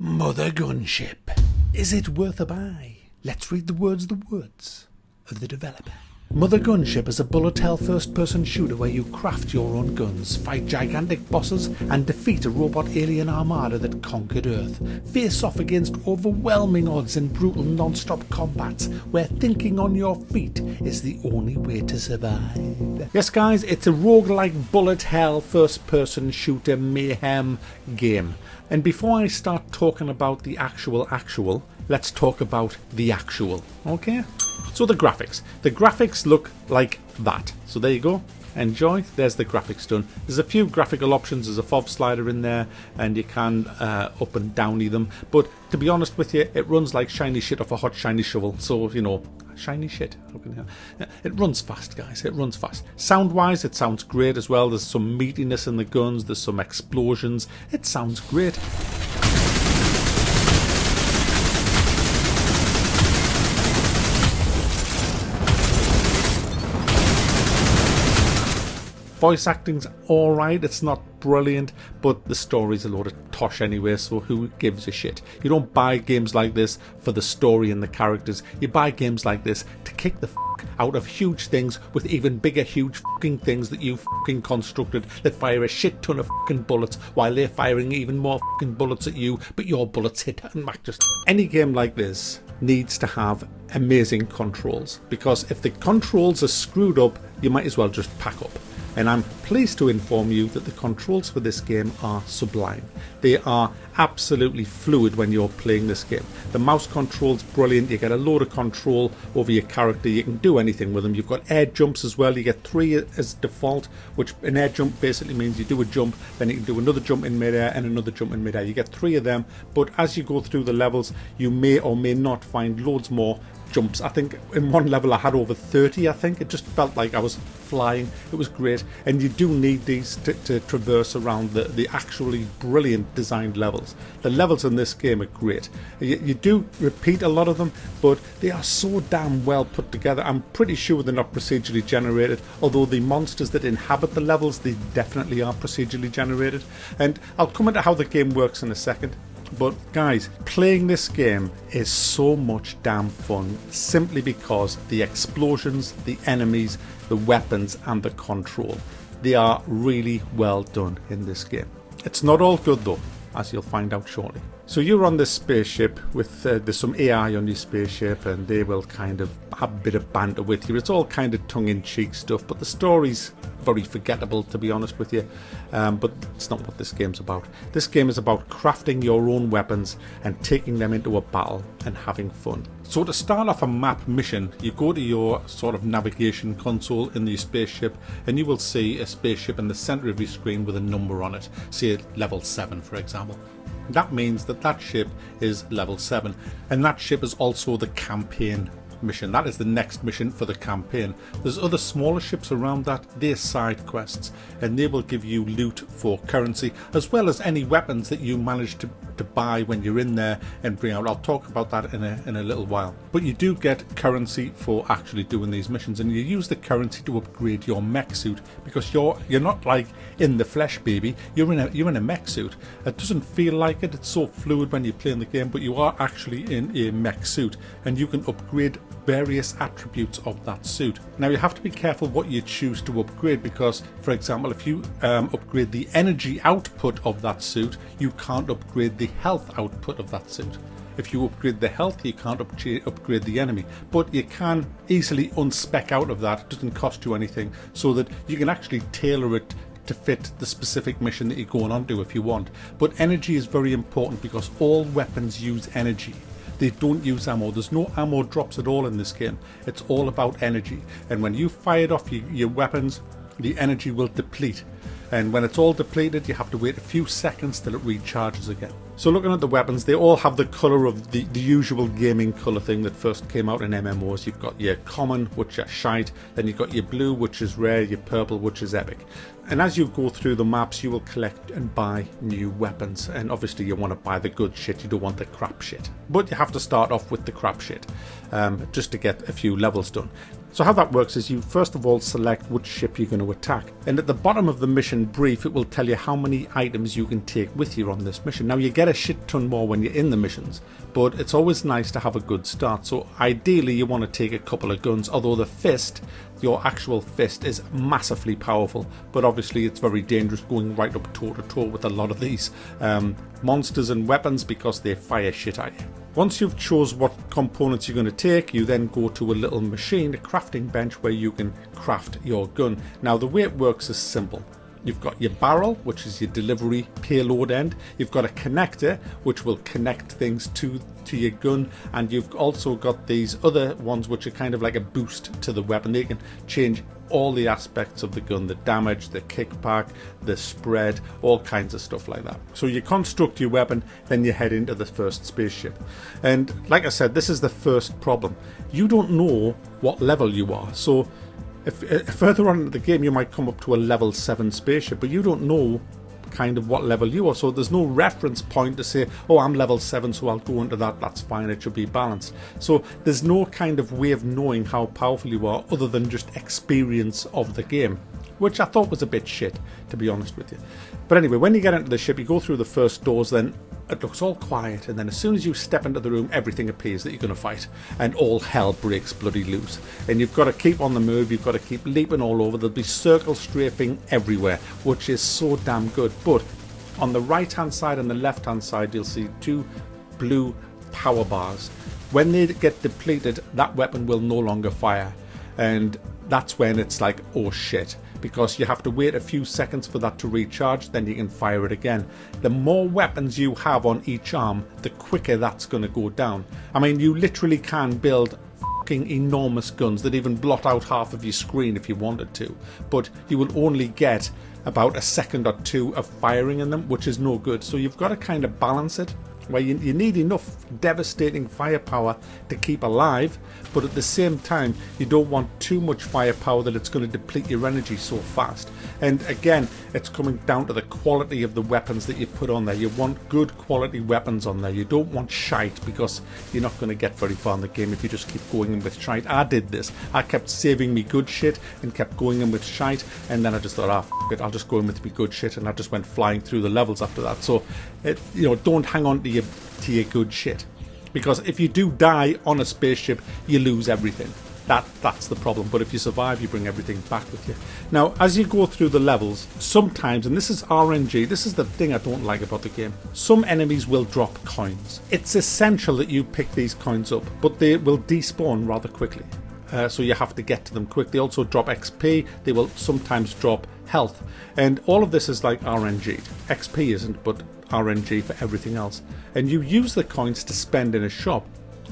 Mothergunship. Is it worth a buy? Let's read the words of the developer. Mothergunship is a bullet hell first-person shooter where you craft your own guns, fight gigantic bosses, and defeat a robot alien armada that conquered Earth. Face off against overwhelming odds in brutal non-stop combats where thinking on your feet is the only way to survive. Yes guys, it's a roguelike bullet hell first-person shooter mayhem game. And before I start talking about the actual, let's talk about the actual, okay? So the graphics look like that. So there you go, enjoy, there's the graphics done. There's a few graphical options, there's a FOV slider in there, and you can up and downy them. But to be honest with you, it runs like shiny shit off a hot shiny shovel, so you know, shiny shit. It runs fast, guys. It runs fast. Sound-wise, it sounds great as well. There's some meatiness in the guns. There's some explosions. It sounds great. Voice acting's alright, it's not brilliant, but the story's a load of tosh anyway, so who gives a shit? You don't buy games like this for the story and the characters. You buy games like this to kick the out of huge things with even bigger huge things that you constructed that fire a shit ton of bullets while they're firing even more bullets at you, but your bullets hit and back. Just any game like this needs to have amazing controls, because if the controls are screwed up, you might as well just pack up. And I'm pleased to inform you that the controls for this game are sublime. They are absolutely fluid when you're playing this game. The mouse control's brilliant. You get a load of control over your character. You can do anything with them. You've got air jumps as well. You get 3 as default, which an air jump basically means you do a jump, then you can do another jump in midair and another jump in midair. You get 3 of them, but as you go through the levels, you may or may not find loads more jumps. I think in one level I had over 30. I think it just felt like I was flying. It was great, and you do need these to traverse around the actually brilliant designed levels. The levels in this game are great. You do repeat a lot of them, but they are so damn well put together. I'm pretty sure they're not procedurally generated, although the monsters that inhabit the levels, they definitely are procedurally generated, and I'll come into how the game works in a second. But guys, playing this game is so much damn fun simply because the explosions, the enemies, the weapons and the control, they are really well done in this game. It's not all good though, as you'll find out shortly. So you're on this spaceship with there's some AI on your spaceship, and they will kind of have a bit of banter with you. It's all kind of tongue-in-cheek stuff, but the story's very forgettable, to be honest with you. But it's not what this game's about. This game is about crafting your own weapons and taking them into a battle and having fun. So to start off a map mission, you go to your sort of navigation console in the spaceship, and you will see a spaceship in the center of your screen with a number on it, say level 7 for example. That means that that ship is level 7, and that ship is also the campaign mission. That is the next mission for the campaign. There's other smaller ships around that. They're side quests, and they will give you loot for currency, as well as any weapons that you manage to buy when you're in there and bring out. I'll talk about that in a little while. But you do get currency for actually doing these missions, and you use the currency to upgrade your mech suit, because you're not like in the flesh, baby. You're in a mech suit. It doesn't feel like it. It's so fluid when you're playing the game, but you are actually in a mech suit, and you can upgrade various attributes of that suit. Now you have to be careful what you choose to upgrade, because for example, if you upgrade the energy output of that suit, you can't upgrade the health output of that suit. If you upgrade the health, you can't upgrade the enemy, but you can easily unspec out of that. It doesn't cost you anything, so that you can actually tailor it to fit the specific mission that you're going on to if you want. But energy is very important, because all weapons use energy. They don't use ammo. There's no ammo drops at all in this game. It's all about energy. And when you fired off your weapons, the energy will deplete. And when it's all depleted, you have to wait a few seconds till it recharges again. So looking at the weapons, they all have the colour of the usual gaming colour thing that first came out in MMOs. You've got your common, which are shite, then you've got your blue, which is rare, your purple, which is epic. And as you go through the maps, you will collect and buy new weapons. And obviously you want to buy the good shit, you don't want the crap shit. But you have to start off with the crap shit, just to get a few levels done. So how that works is you first of all select which ship you're going to attack, and at the bottom of the mission brief it will tell you how many items you can take with you on this mission. Now you get a shit ton more when you're in the missions, but it's always nice to have a good start. So ideally you want to take a couple of guns, although the fist, your actual fist, is massively powerful, but obviously it's very dangerous going right up toe to toe with a lot of these monsters and weapons because they fire shit at you. Once you've chose what components you're going to take, you then go to a little machine, a crafting bench, where you can craft your gun. Now the way it works is simple. You've got your barrel, which is your delivery payload end. You've got a connector, which will connect things to your gun. And you've also got these other ones, which are kind of like a boost to the weapon. They can change all the aspects of the gun, the damage, the kickback, the spread, all kinds of stuff like that. So you construct your weapon, then you head into the first spaceship. And like I said, this is the first problem. You don't know what level you are. So if further on in the game you might come up to a level 7 spaceship, but you don't know kind of what level you are, so there's no reference point to say, oh, I'm level 7 so I'll go into that, that's fine, it should be balanced. So there's no kind of way of knowing how powerful you are other than just experience of the game, which I thought was a bit shit, to be honest with you. But anyway, when you get into the ship, you go through the first doors, then it looks all quiet, and then as soon as you step into the room, everything appears that you're going to fight, and all hell breaks bloody loose. And you've got to keep on the move, you've got to keep leaping all over. There'll be circle strafing everywhere, which is so damn good. But on the right hand side and the left hand side, you'll see 2 blue power bars. When they get depleted, that weapon will no longer fire, and that's when it's like, oh shit, because you have to wait a few seconds for that to recharge, then you can fire it again. The more weapons you have on each arm, the quicker that's going to go down. I mean, you literally can build fucking enormous guns that even blot out half of your screen if you wanted to, but you will only get about a second or two of firing in them, which is no good. So you've got to kind of balance it, where you need enough devastating firepower to keep alive, but at the same time you don't want too much firepower that it's going to deplete your energy so fast. And again, it's coming down to the quality of the weapons that you put on there. You want good quality weapons on there. You don't want shite, because you're not going to get very far in the game if you just keep going in with shite. I did this. I kept saving me good shit and kept going in with shite, and then I just thought, f it, I'll just go in with me good shit, and I just went flying through the levels after that. So don't hang on to your good shit, because if you do die on a spaceship, you lose everything. That's the problem. But if you survive, you bring everything back with you. Now, as you go through the levels, sometimes, and this is RNG, this is the thing I don't like about the game, some enemies will drop coins. It's essential that you pick these coins up, but they will despawn rather quickly. So you have to get to them quick. They also drop XP. They will sometimes drop health. And all of this is like RNG. XP isn't, but RNG for everything else. And you use the coins to spend in a shop.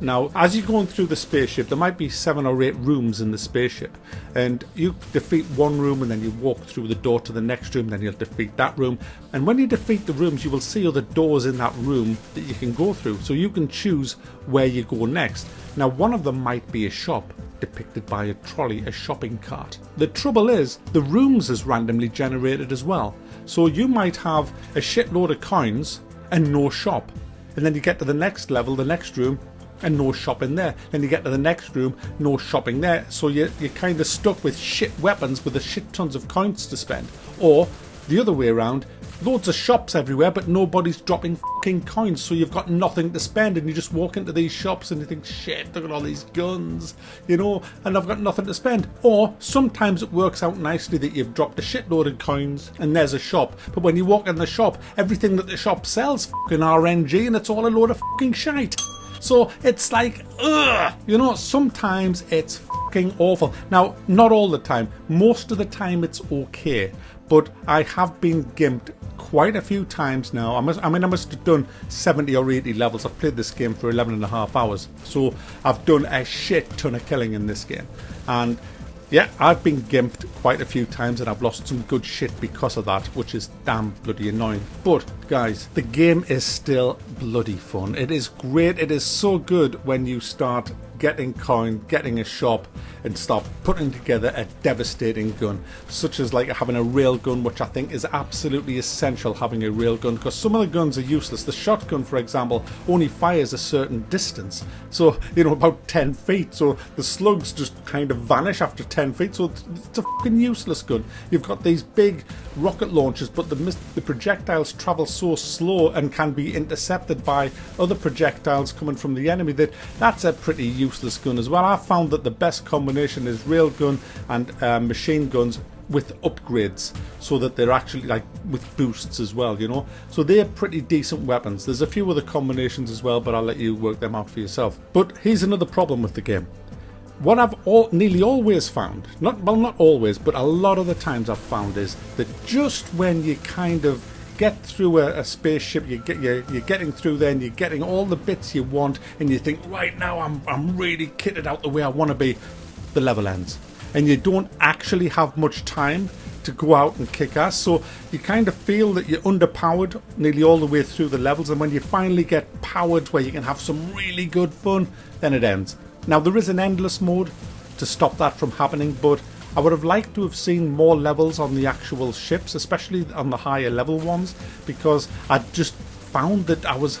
Now, as you're going through the spaceship, there might be 7 or 8 rooms in the spaceship, and you defeat one room and then you walk through the door to the next room, then you'll defeat that room, and when you defeat the rooms, you will see other doors in that room that you can go through, so you can choose where you go next. Now, one of them might be a shop, depicted by a trolley, a shopping cart. The trouble is, the rooms is randomly generated as well, so you might have a shitload of coins and no shop, and then you get to the next level, the next room, and no shop in there. Then you get to the next room, no shopping there. So you're kind of stuck with shit weapons with a shit tons of coins to spend. Or the other way around, loads of shops everywhere, but nobody's dropping fucking coins, so you've got nothing to spend, and you just walk into these shops and you think, shit, look at all these guns, and I've got nothing to spend. Or sometimes it works out nicely that you've dropped a shitload of coins and there's a shop, but when you walk in the shop, everything that the shop sells fucking RNG, and it's all a load of fucking shite. So it's like, ugh, sometimes it's fucking awful. Now, not all the time. Most of the time it's okay. But I have been gimped quite a few times now. I must have done 70 or 80 levels. I've played this game for 11 and a half hours. So I've done a shit ton of killing in this game. And yeah, I've been gimped quite a few times, and I've lost some good shit because of that, which is damn bloody annoying. But guys, the game is still bloody fun. It is great. It is so good when you start getting coin, getting a shop, and start putting together a devastating gun, such as like having a railgun, which I think is absolutely essential, having a railgun, because some of the guns are useless. The shotgun, for example, only fires a certain distance, so about 10 feet, so the slugs just kind of vanish after 10 feet, so it's a fucking useless gun. You've got these big rocket launchers, but the projectiles travel so slow and can be intercepted by other projectiles coming from the enemy that's a pretty useless gun as well. I found that the best combination is railgun and machine guns with upgrades, so that they're actually like with boosts as well, so they're pretty decent weapons. There's a few other combinations as well, but I'll let you work them out for yourself. But here's another problem with the game. What I've nearly always found, not always, but a lot of the times I've found, is that just when you kind of get through a spaceship, you're getting through there and you're getting all the bits you want, and you think, right now I'm really kitted out the way I want to be, the level ends. And you don't actually have much time to go out and kick ass, so you kind of feel that you're underpowered nearly all the way through the levels, and when you finally get powered where you can have some really good fun, then it ends. Now, there is an endless mode to stop that from happening, but I would have liked to have seen more levels on the actual ships, especially on the higher level ones, because I just found that I was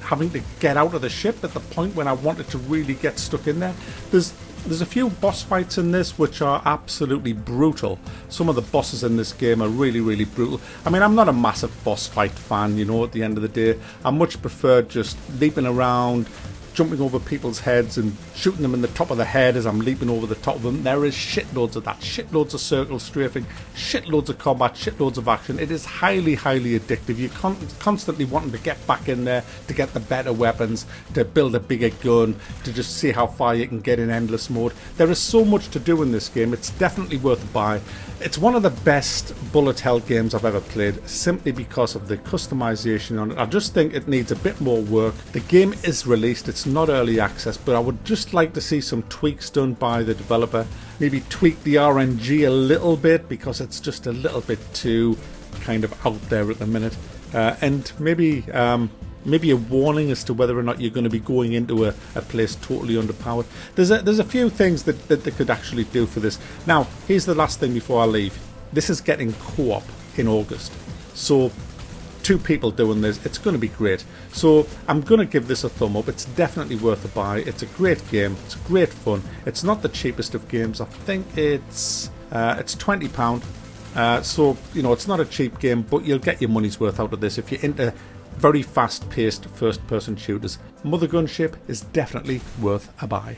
having to get out of the ship at the point when I wanted to really get stuck in there. There's a few boss fights in this which are absolutely brutal. Some of the bosses in this game are really, really brutal. I mean, I'm not a massive boss fight fan, at the end of the day. I much prefer just leaping around, jumping over people's heads and shooting them in the top of the head as I'm leaping over the top of them. There is shitloads of that, shitloads of circle strafing, shitloads of combat, shitloads of action. It is highly, highly addictive. You're constantly wanting to get back in there to get the better weapons, to build a bigger gun, to just see how far you can get in endless mode. There is so much to do in this game. It's definitely worth a buy. It's one of the best bullet hell games I've ever played, simply because of the customization on it. I just think it needs a bit more work. The game is released, it's not early access, but I would just like to see some tweaks done by the developer. Maybe tweak the RNG a little bit, because it's just a little bit too kind of out there at the minute. And maybe a warning as to whether or not you're going to be going into a place totally underpowered. There's a few things that they could actually do for this. Now, here's the last thing before I leave. This is getting co-op in August. So 2 people doing this, it's going to be great. So I'm going to give this a thumb up. It's definitely worth a buy. It's a great game. It's great fun. It's not the cheapest of games. I think it's £20. So it's not a cheap game, but you'll get your money's worth out of this if you're into very fast-paced first-person shooters. Mothergunship is definitely worth a buy.